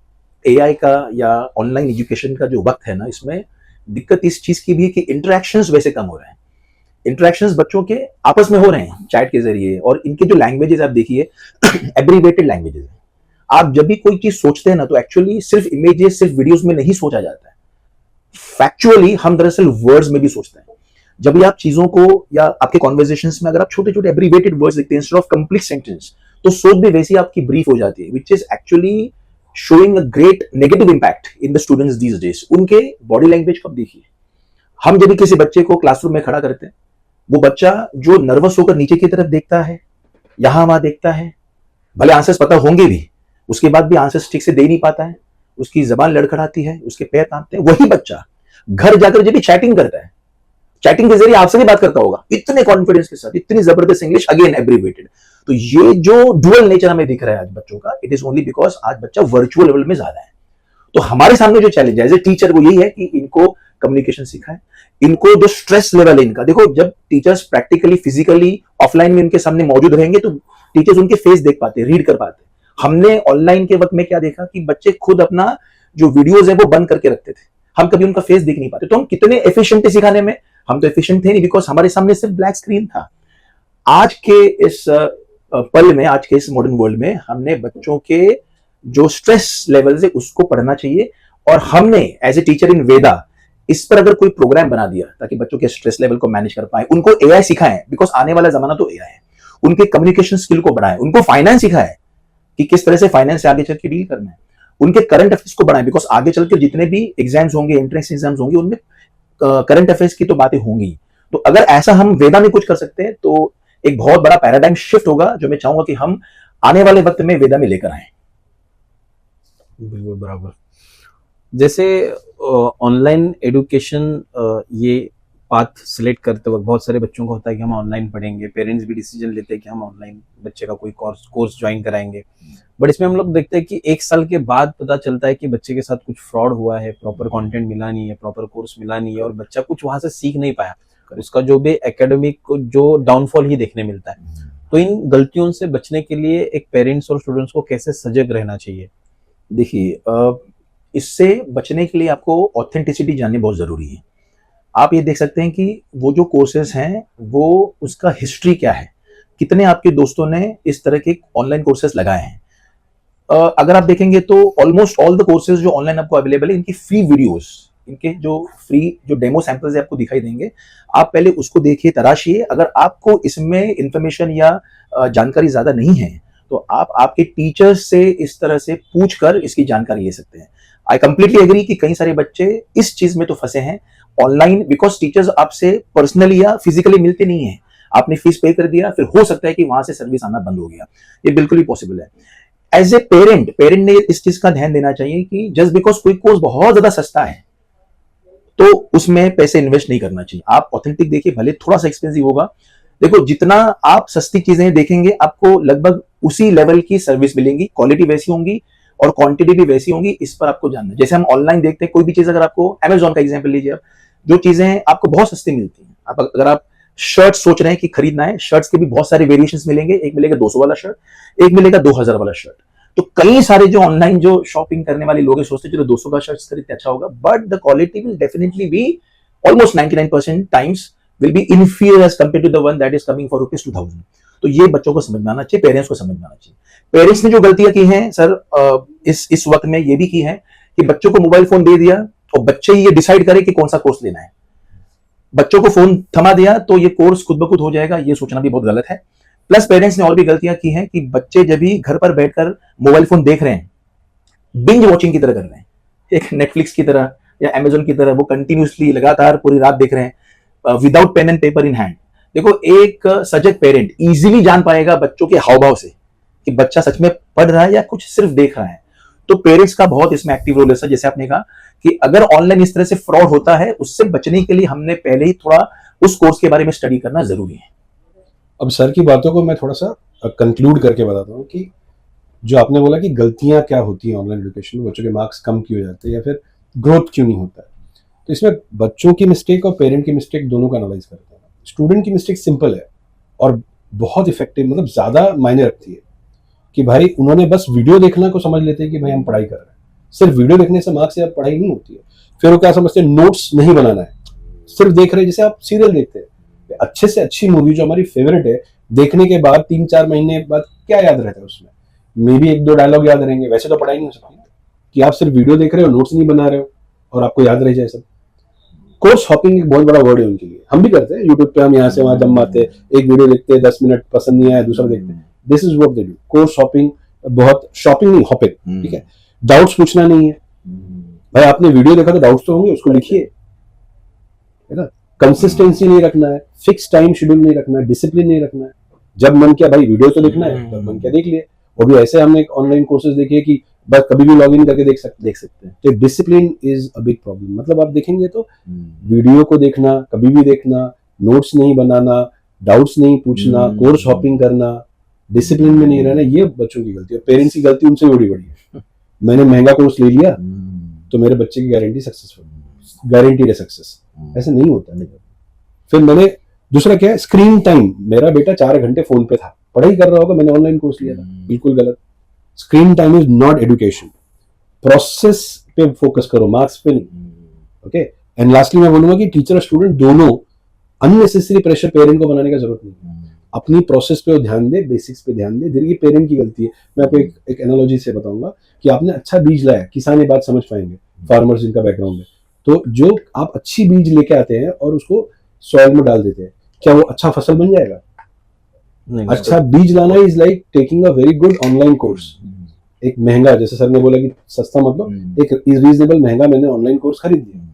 एआई का या ऑनलाइन एजुकेशन का जो वक्त है ना, इसमें दिक्कत इस चीज की भी है कि इंटरेक्शंस वैसे कम हो रहे हैं। इंटरेक्शंस बच्चों के आपस में हो रहे हैं चैट के जरिए, और इनके जो लैंग्वेजेस आप देखिए एब्रीवेटेड लैंग्वेजेस हैं। आप जब भी कोई चीज सोचते हैं ना, तो एक्चुअली सिर्फ इमेजेस, सिर्फ वीडियोस में नहीं सोचा जाता है। फैक्चुअली हम दरअसल वर्ड्स में भी सोचते हैं। जब भी आप चीजों को या आपके कॉन्वर्सेशंस में अगर आप छोटे छोटे एब्रीवेटेड वर्ड्स देखते हैं इंस्टेड ऑफ कंप्लीट सेंटेंस, तो सोच भी वैसी आपकी ब्रीफ हो जाती है, which is actually showing a great negative impact in the students these days. उनके बॉडी लैंग्वेज को आप देखिए। हम जब भी किसी बच्चे को क्लासरूम में खड़ा करते हैं, वो बच्चा जो नर्वस होकर नीचे की तरफ देखता है, यहां वहां देखता है, भले आंसर्स पता होंगे भी, उसके बाद भी आंसर्स ठीक से दे नहीं पाता है, उसकी जबान लड़खड़ाती है, उसके पैर कांपते हैं। वही बच्चा घर जाकर जब भी चैटिंग करता है, चैटिंग के जरिए आपसे भी बात करता होगा इतने कॉन्फिडेंस के साथ, इतनी जबरदस्त इंग्लिश, अगेन एब्रीवेटेड। तो ये जो डुअल नेचर हमें दिख रहा है आज बच्चों का, इट इज ओनली बिकॉज आज बच्चा वर्चुअल लेवल में ज्यादा है। तो हमारे सामने जो चैलेंज है एज ए टीचर वो यही है कि इनको कम्युनिकेशन सिखाएं, इनको जो स्ट्रेस लेवल है इनका, देखो जब टीचर्स प्रैक्टिकली फिजिकली ऑफलाइन में इनके सामने मौजूद रहेंगे तो टीचर्स उनके फेस देख पाते, रीड कर पाते। हमने ऑनलाइन के वक्त में क्या देखा कि बच्चे खुद अपना जो वीडियोज है वो बंद करके रखते थे, हम कभी उनका फेस देख नहीं पाते। तो हम कितने एफिशिएंट थे सिखाने में, हम तो एफिशिएंट थे नहीं, बिकॉज हमारे सामने सिर्फ ब्लैक स्क्रीन था। आज के इस पल में, आज के इस मॉडर्न वर्ल्ड में हमने बच्चों के जो स्ट्रेस लेवल्स है उसको पढ़ना चाहिए, और हमने एज ए टीचर इन वेदा इस पर अगर कोई प्रोग्राम बना दिया ताकि बच्चों के स्ट्रेस लेवल को मैनेज कर पाए, उनको एआई सिखाएं, बिकॉज आने वाला जमाना तो एआई है, उनके कम्युनिकेशन स्किल को बढ़ाएं, उनको फाइनेंस सिखाएं कि किस तरह से फाइनेंस से आगे चल के डील करना है, उनके करंट अफेयर्स को बढ़ाएं, बिकॉज आगे चल के जितने भी एग्जाम्स होंगे, एंट्रेंस एग्जाम्स होंगे, उनमें करंट अफेयर्स की तो बातें होंगी। तो अगर ऐसा हम वेदा में कुछ कर सकते हैं तो एक बहुत बड़ा पैराडाइम शिफ्ट होगा, जो मैं चाहूंगा कि हम आने वाले वक्त में वेदा में लेकर आए। बिल्कुल बराबर। जैसे ऑनलाइन एडुकेशन ये पाथ सिलेक्ट करते वक्त बहुत सारे बच्चों को होता है कि हम ऑनलाइन पढ़ेंगे, पेरेंट्स भी डिसीजन लेते हैं कि हम ऑनलाइन बच्चे का कोई कोर्स ज्वाइन कराएंगे, बट इसमें हम लोग देखते हैं कि एक साल के बाद पता चलता है कि बच्चे के साथ कुछ फ्रॉड हुआ है, प्रॉपर कंटेंट मिला नहीं है, प्रॉपर कोर्स मिला नहीं है, और बच्चा कुछ वहां से सीख नहीं पाया, उसका जो भी एकेडमिक जो डाउनफॉल ही देखने मिलता है। तो इन गलतियों से बचने के लिए एक पेरेंट्स और स्टूडेंट्स को कैसे सजग रहना चाहिए? देखिए, इससे बचने के लिए आपको ऑथेंटिसिटी जाननी बहुत जरूरी है। आप ये देख सकते हैं कि वो जो कोर्सेज हैं वो उसका हिस्ट्री क्या है, कितने आपके दोस्तों ने इस तरह के ऑनलाइन कोर्सेज लगाए हैं। अगर आप देखेंगे तो ऑलमोस्ट ऑल द कोर्सेज जो ऑनलाइन आपको अवेलेबल है, इनकी फ्री वीडियोस, इनके जो फ्री जो डेमो सैंपल्स है आपको दिखाई देंगे, आप पहले उसको देखिए, तराशिए। अगर आपको इसमें इंफॉर्मेशन या जानकारी ज्यादा नहीं है तो आप आपके टीचर्स से इस तरह से पूछकर इसकी जानकारी ले सकते हैं। आई कंप्लीटली एग्री कि कई सारे बच्चे इस चीज में तो फंसे हैं ऑनलाइन, बिकॉज टीचर्स आपसे पर्सनली या फिजिकली मिलते नहीं है। आपने फीस पे कर दिया, फिर हो सकता है कि वहां से सर्विस आना बंद हो गया, ये बिल्कुल ही पॉसिबल है। एज ए पेरेंट ने इस चीज का ध्यान देना चाहिए कि जस्ट बिकॉज कोई कोर्स बहुत ज्यादा सस्ता है तो उसमें पैसे इन्वेस्ट नहीं करना चाहिए। आप ऑथेंटिक देखिए, भले थोड़ा सा एक्सपेंसिव होगा। देखो, जितना आप सस्ती चीजें देखेंगे आपको लगभग उसी लेवल की सर्विस मिलेंगी, क्वालिटी वैसी होंगी और क्वांटिटी भी वैसी होंगी। इस पर आपको जानना है। जैसे हम ऑनलाइन देखते हैं कोई भी चीज, अगर आपको अमेजॉन का एग्जांपल लीजिए, आप जो चीजें आपको बहुत सस्ती मिलती हैं, आप अगर आप शर्ट सोच रहे हैं कि खरीदना है, शर्ट्स के भी बहुत सारे वेरिएशंस मिलेंगे। एक मिलेगा 200 वाला शर्ट, एक मिलेगा 2000 वाला शर्ट। तो कई सारे जो ऑनलाइन जो शॉपिंग करने वाले लोग सोचते हैं चलो 200 का शर्ट खरीदते अच्छा होगा, but the quality will definitely be almost 99% times will be inferior as compared to the one that is coming for rupees 2000। तो ये बच्चों को समझ में आना चाहिए, पेरेंट्स को समझ में आना चाहिए। पेरेंट्स ने जो गलतियां की हैं सर इस वक्त में ये भी की है कि बच्चों को मोबाइल फोन दे दिया और बच्चे ये डिसाइड करे कि कौन सा कोर्स लेना है। बच्चों को फोन थमा दिया तो ये कोर्स खुद ब खुद हो जाएगा, ये सोचना भी बहुत गलत है। प्लस पेरेंट्स ने और भी गलतियां की हैं कि बच्चे जब भी घर पर बैठकर मोबाइल फोन देख रहे हैं बिंज वॉचिंग की तरह कर रहे हैं, एक नेटफ्लिक्स की तरह या अमेजोन की तरह वो कंटिन्यूसली लगातार पूरी रात देख रहे हैं without pen and paper in hand. देखो, एक सजग पेरेंट इजीली जान पाएगा बच्चों के हाव भाव से कि बच्चा सच में पढ़ रहा है या कुछ सिर्फ देख रहा है। तो पेरेंट्स का बहुत इसमें एक्टिव रोल है सर। जैसे आपने कहा कि अगर ऑनलाइन इस तरह से फ्रॉड होता है, उससे बचने के लिए हमने पहले ही थोड़ा उस कोर्स के बारे में स्टडी करना जरूरी है। अब सर की बातों को मैं थोड़ा सा कंक्लूड करके बताता हूँ कि जो आपने बोला कि गलतियां क्या होती हैं ऑनलाइन एजुकेशन में, बच्चों के मार्क्स कम क्यों हो जाते हैं या फिर ग्रोथ क्यों नहीं होता है, तो इसमें बच्चों की मिस्टेक और पेरेंट की मिस्टेक दोनों का एनालाइज करते हैं। स्टूडेंट की मिस्टेक सिंपल है और बहुत इफेक्टिव, मतलब ज़्यादा मायने रखती है कि भाई उन्होंने बस वीडियो देखना को समझ लेते हैं कि भाई हम पढ़ाई कर रहे हैं। सिर्फ वीडियो देखने से मार्क्स या पढ़ाई नहीं होती है। फिर वो क्या समझते हैं, नोट्स नहीं बनाना है, सिर्फ देख रहे हैं। जैसे आप सीरियल देखते हैं, अच्छे से अच्छी मूवी जो हमारी फेवरेट है, देखने के बाद 3-4 महीने बाद क्या याद रहता है उसमें, मे भी 1-2 डायलॉग याद रहेंगे। वैसे तो पढ़ाई नहीं हो सकती कि आप सिर्फ वीडियो देख रहे हो, नोट्स नहीं बना रहे हो और आपको याद रह जाए सब। कोर्स हॉपिंग एक बहुत बड़ा वर्ड है उनके लिए। हम भी करते हैं, यूट्यूब पे हम यहाँ से वहां जम मारते हैं, एक वीडियो देखते हैं, 10 मिनट पसंद नहीं आया दूसरा देखते हैं। This is what they do. Course hopping, बहुत शॉपिंग नहीं, हॉपिंग, ठीक है। डाउट्स पूछना नहीं है भाई, आपने वीडियो देखा तो डाउट्स तो होंगे, उसको लिखिए, है ना। कंसिस्टेंसी नहीं रखना है, फिक्स टाइम शेड्यूल नहीं रखना है, डिसिप्लिन नहीं रखना है। जब मन किया भाई वीडियो तो देखना है, जब मन किया देख लिए। वो भी ऐसे हमने ऑनलाइन कोर्सेज देखे कि बस कभी भी लॉग इन करके देख सकते हैं। तो discipline is a big problem. मतलब आप देखेंगे तो वीडियो को देखना, कभी भी देखना, नोट्स नहीं बनाना, डाउट्स नहीं पूछना, कोर्स हॉपिंग करना, डिसिप्लिन में नहीं रहना, ये बच्चों की गलती है। पेरेंट्स की गलती उनसे बड़ी बड़ी है। मैंने महंगा कोर्स ले लिया तो मेरे बच्चे की गारंटी सक्सेसफुल, गारंटीड है सक्सेस। ऐसे नहीं होता। नहीं। फिर मैंने दूसरा क्या है, स्क्रीन टाइम। मेरा बेटा 4 घंटे फोन पे था, पढ़ाई कर रहा होगा, मैंने ऑनलाइन कोर्स लिया था, बिल्कुल गलत। Screen time is not education. Process पे फोकस करो, मार्क्स पे नहीं। ओके। एंड लास्टली मैं बोलूंगा कि टीचर और स्टूडेंट दोनों अननेसेसरी प्रेशर पेरेंट को बनाने का जरूरत नहीं है। अपनी प्रोसेस पे ध्यान दे, बेसिक्स पे ध्यान दे। धीरे पेरेंट की गलती है। मैं आपको एक एनालॉजी से बताऊंगा कि आपने अच्छा बीज लाया, किसान ये बात समझ पाएंगे, फार्मर्स जिनका बैकग्राउंड है। तो जो आप अच्छी बीज लेके आते हैं और उसको सॉइल में डाल देते हैं, क्या वो अच्छा फसल बन जाएगा? अच्छा बीज लाना is like taking a very good online course. एक महंगा, जैसे सर ने बोला कि सस्ता मतलब एक रीजनेबल महंगा मैंने ऑनलाइन कोर्स खरीद दिया,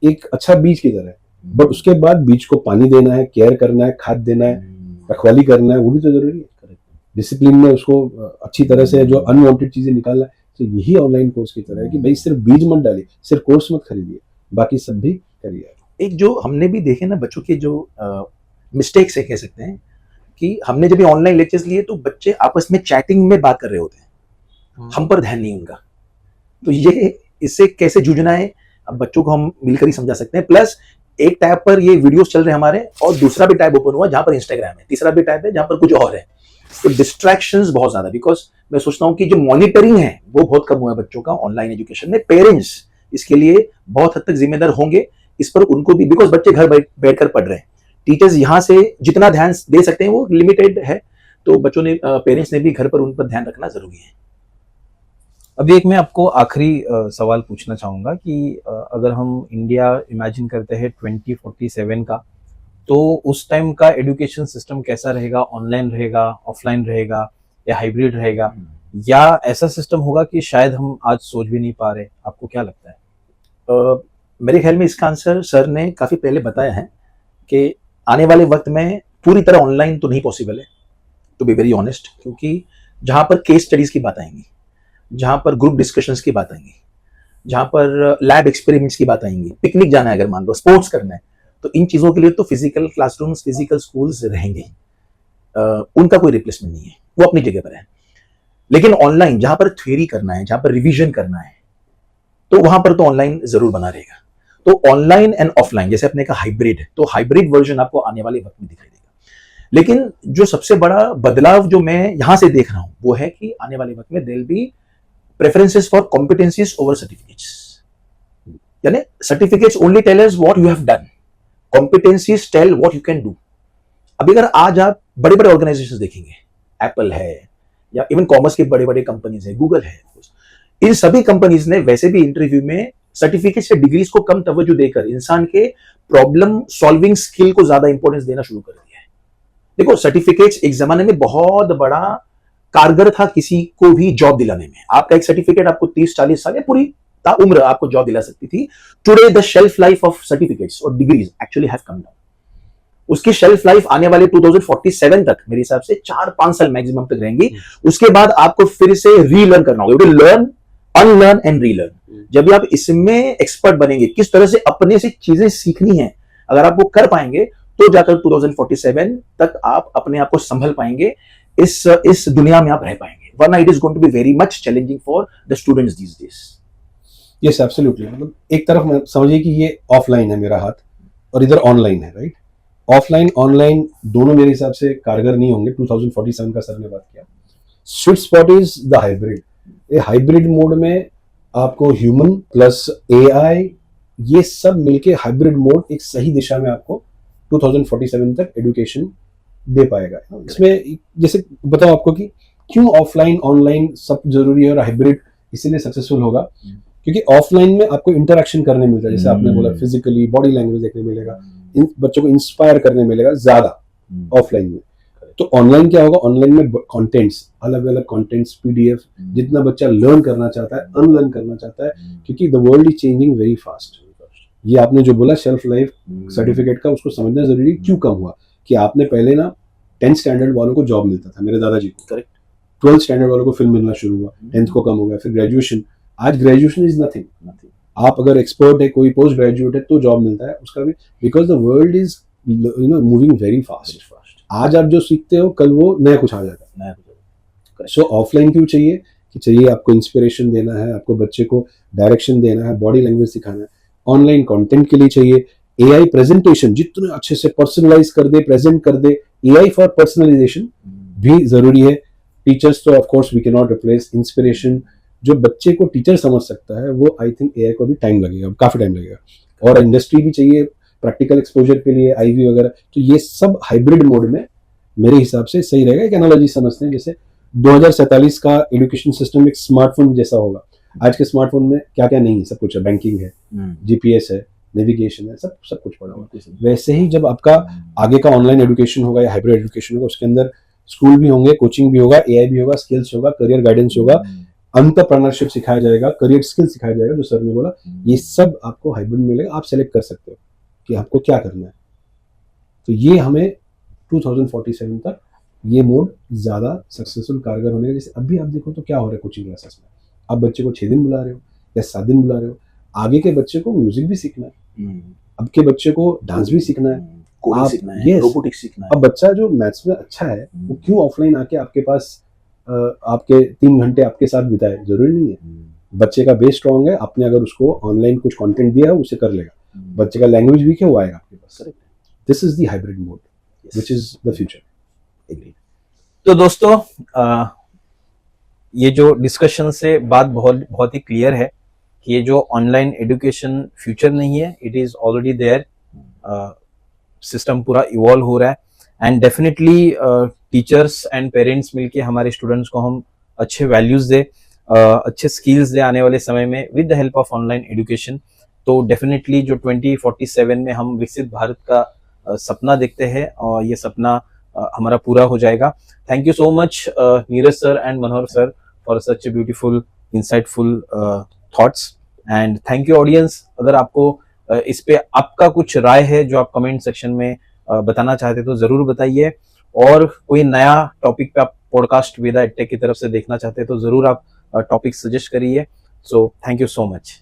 एक अच्छा बीज की तरह। बट उसके बाद बीज को पानी देना है, केयर करना है, खाद देना है, रखवाली करना है, वो भी तो जरूरी है। डिसिप्लिन में उसको अच्छी तरह से जो अनवांटेड चीजें निकालना है। तो यही ऑनलाइन कोर्स की तरह है कि भाई सिर्फ बीज मत डालिए, सिर्फ कोर्स मत खरीदिए, बाकी सब भी करिए। एक जो हमने भी देखे ना बच्चों के जो मिस्टेक्स है, कह सकते हैं कि हमने जब ये ऑनलाइन लेक्चर्स लिए तो बच्चे आपस में चैटिंग में बात कर रहे होते हैं, हम पर ध्यान नहीं उनका। तो ये इससे कैसे जूझना है, अब बच्चों को हम मिलकर ही समझा सकते हैं। प्लस एक टैब पर ये वीडियोस चल रहे हैं हमारे, और दूसरा भी टैब ओपन हुआ जहां पर इंस्टाग्राम है, तीसरा भी टैब है जहां पर कुछ और है। तो डिस्ट्रैक्शंस बहुत ज्यादा, बिकॉज मैं सोचता हूँ कि जो मॉनिटरिंग है वो बहुत कम हुआ है बच्चों का ऑनलाइन एजुकेशन में। पेरेंट्स इसके लिए बहुत हद तक जिम्मेदार होंगे, इस पर उनको भी, बिकॉज बच्चे घर बैठकर पढ़ रहे हैं। टीचर्स यहाँ से जितना ध्यान दे सकते हैं वो लिमिटेड है, तो बच्चों ने, पेरेंट्स ने भी घर पर उन पर ध्यान रखना जरूरी है। अभी एक मैं आपको आखिरी सवाल पूछना चाहूँगा कि अगर हम इंडिया इमेजिन करते हैं 2047 का, तो उस टाइम का एजुकेशन सिस्टम कैसा रहेगा? ऑनलाइन रहेगा, ऑफलाइन रहेगा, या हाइब्रिड रहेगा, या ऐसा सिस्टम होगा कि शायद हम आज सोच भी नहीं पा रहे? आपको क्या लगता है? मेरे ख्याल में इसका आंसर सर ने काफी पहले बताया है कि आने वाले वक्त में पूरी तरह ऑनलाइन तो नहीं पॉसिबल है, टू बी वेरी ऑनेस्ट। क्योंकि जहां पर केस स्टडीज की बात आएंगी, जहां पर ग्रुप डिस्कशंस की बात आएंगी, जहां पर लैब एक्सपेरिमेंट्स की बात आएंगी, पिकनिक जाना है, अगर मान लो स्पोर्ट्स करना है, तो इन चीजों के लिए तो फिजिकल क्लासरूम्स, फिजिकल स्कूल्स रहेंगे ही। उनका कोई रिप्लेसमेंट नहीं है, वो अपनी जगह पर है। लेकिन ऑनलाइन जहां पर थ्योरी करना है, जहां पर रिवीजन करना है, तो वहां पर तो ऑनलाइन जरूर बना रहेगा। तो ऑनलाइन एंड ऑफलाइन, जैसे आपने कहा हाइब्रिड, तो हाइब्रिड वर्जन आपको आने वाले वक्त में दिखाई देगा। लेकिन जो सबसे बड़ा बदलाव जो मैं यहां से देख रहा हूं वो है कि आने वाले वक्त में there will be preferences for competencies over certificates. यानी certificates only tell us what you have done, competencies tell what you can do. अभी अगर आज आप बड़े बड़े ऑर्गेनाइजेशंस देखेंगे, एप्पल है या इवन कॉमर्स की बड़े बड़े कंपनीज है, गूगल है, इन सभी कंपनीज ने वैसे भी इंटरव्यू में सर्टिफिकेट से डिग्रीज को कम तवज्जो देकर इंसान के प्रॉब्लम सॉल्विंग स्किल को ज्यादा इंपॉर्टेंस देना शुरू कर दिया है। देखो, सर्टिफिकेट्स एक जमाने में बहुत बड़ा कारगर था किसी को भी जॉब दिलाने में। आपका एक सर्टिफिकेट आपको 30-40 साल या पूरी उम्र आपको जॉब दिला सकती थी। Today the shelf life of certificates और degrees actually have come down. उसकी शेल्फ लाइफ आने वाले 2047 तक मेरे हिसाब से 4-5 साल मैक्सिमम तक रहेंगी। उसके बाद आपको फिर से रीलर्न करना होगा, लर्न, अनलर्न एंड रीलर्न। जब भी आप इसमें एक्सपर्ट बनेंगे, किस तरह से अपने से चीजें सीखनी है, अगर आप वो कर पाएंगे तो जाकर 2047 तक आप अपने आप को संभल पाएंगे, इस दुनिया में आप रह पाएंगे। वरना it is going to be very much challenging for the students these days. Yes absolutely, मतलब एक तरफ मैं समझिए कि ये ऑफलाइन है मेरा हाथ और इधर ऑनलाइन है, राइट। ऑफलाइन ऑनलाइन दोनों मेरे हिसाब से कारगर नहीं होंगे। 2047 का सर ने बात किया। Sweet spot is the hybrid. ये हाइब्रिड मोड में आपको ह्यूमन प्लस एआई ये सब मिलके हाइब्रिड मोड एक सही दिशा में आपको 2047 तक एजुकेशन दे पाएगा। इसमें जैसे बताओ आपको कि क्यों ऑफलाइन ऑनलाइन सब जरूरी है और हाइब्रिड इसीलिए सक्सेसफुल होगा, क्योंकि ऑफलाइन में आपको इंटरेक्शन करने मिलता है, जैसे आपने बोला फिजिकली बॉडी लैंग्वेज देखने मिलेगा, बच्चों को इंस्पायर करने मिलेगा ज्यादा ऑफलाइन में। तो ऑनलाइन क्या होगा, ऑनलाइन में कंटेंट्स, अलग अलग कंटेंट्स, पीडीएफ, जितना बच्चा लर्न करना चाहता है, अनलर्न करना चाहता है, क्योंकि the world is changing very fast. ये आपने जो बोला शेल्फ लाइफ सर्टिफिकेट का, उसको समझना जरूरी। क्यों कम हुआ कि आपने पहले ना 10th स्टैंडर्ड वालों को जॉब मिलता था, मेरे दादाजी को, करेक्ट। 12th स्टैंडर्ड वालों को फिल्म मिलना शुरू हुआ, 10th को कम हो गया, फिर ग्रेजुएशन। आज ग्रेजुएशन इज नथिंग। आप अगर एक्सपर्ट है, कोई पोस्ट ग्रेजुएट है तो जॉब मिलता है उसका भी, because the world is moving very fast. आज आप जो सीखते हो कल वो नया कुछ आ जाता है। सो ऑफलाइन क्यों चाहिए कि चाहिए आपको इंस्पिरेशन देना है, आपको बच्चे को डायरेक्शन देना है, बॉडी लैंग्वेज सिखाना है। ऑनलाइन कंटेंट के लिए चाहिए एआई प्रेजेंटेशन, जितने अच्छे से पर्सनलाइज कर दे, प्रेजेंट कर दे, एआई फॉर पर्सनलाइजेशन भी जरूरी है। टीचर्स तो of course we can not replace. Inspiration जो बच्चे को टीचर समझ सकता है वो आई थिंक एआई को भी टाइम लगेगा, काफी टाइम लगेगा। और इंडस्ट्री भी चाहिए प्रैक्टिकल एक्सपोजर के लिए, आईवी वगैरह। तो ये सब हाइब्रिड मोड में मेरे हिसाब से सही रहेगा। एक एनालॉजी समझते हैं, जैसे 2047 का एजुकेशन सिस्टम एक स्मार्टफोन जैसा होगा। आज के स्मार्टफोन में क्या क्या नहीं है, सब कुछ है, बैंकिंग है, जीपीएस है, नेविगेशन है, सब कुछ पड़ा हुआ। वैसे ही जब आपका आगे का ऑनलाइन एजुकेशन होगा या हाइब्रिड एजुकेशन होगा, उसके अंदर स्कूल भी होंगे, कोचिंग भी होगा, एआई भी होगा, स्किल्स होगा, करियर गाइडेंस होगा, एंटरप्रेन्योरशिप सिखाया जाएगा, करियर स्किल सिखाया जाएगा, जो सर ने बोला। ये सब आपको हाइब्रिड मिलेगा। आप सेलेक्ट कर सकते हो कि आपको क्या करना है। तो ये हमें 2047 तक ये मोड ज्यादा सक्सेसफुल कारगर होने का। जैसे अभी आप देखो तो क्या हो रहा है कोचिंग क्लासेस में, आप बच्चे को 6 दिन बुला रहे हो या 7 दिन बुला रहे हो। आगे के बच्चे को म्यूजिक भी सीखना है, अब के बच्चे को डांस भी सीखना है, कोडिंग सीखना है, रोबोटिक्स सीखना है। अब बच्चा जो मैथ्स में अच्छा है वो क्यों ऑफलाइन आके आपके पास आपके 3 घंटे आपके साथ बिताए? जरूरी नहीं है। बच्चे का बेस स्ट्रॉन्ग है, आपने अगर उसको ऑनलाइन कुछ कंटेंट दिया है उसे कर लेगा। बच्चे का लैंग्वेज वीक है, वो आएगा आपके पास। This is the hybrid mode which is the future. तो दोस्तों ये जो डिस्कशन से बात बहुत ही क्लियर है कि ये जो ऑनलाइन एजुकेशन फ्यूचर नहीं है, it is already there. System पूरा इवॉल्व हो रहा है and definitely teachers and parents मिलके हमारे स्टूडेंट्स को हम अच्छे वैल्यूज दे, अच्छे स्किल्स दे आने वाले समय में with the help of online education. तो डेफिनेटली जो 2047 में हम विकसित भारत का सपना देखते हैं और ये सपना हमारा पूरा हो जाएगा। Thank you so much Neeraj sir and Manohar sir for such a beautiful insightful thoughts and thank you audience. अगर आपको इस पे आपका कुछ राय है जो आप कमेंट सेक्शन में बताना चाहते तो जरूर बताइए, और कोई नया टॉपिक पे आप पॉडकास्ट वेदा एडटेक की तरफ से देखना चाहते हैं तो जरूर आप टॉपिक सजेस्ट करिए। So thank you so much.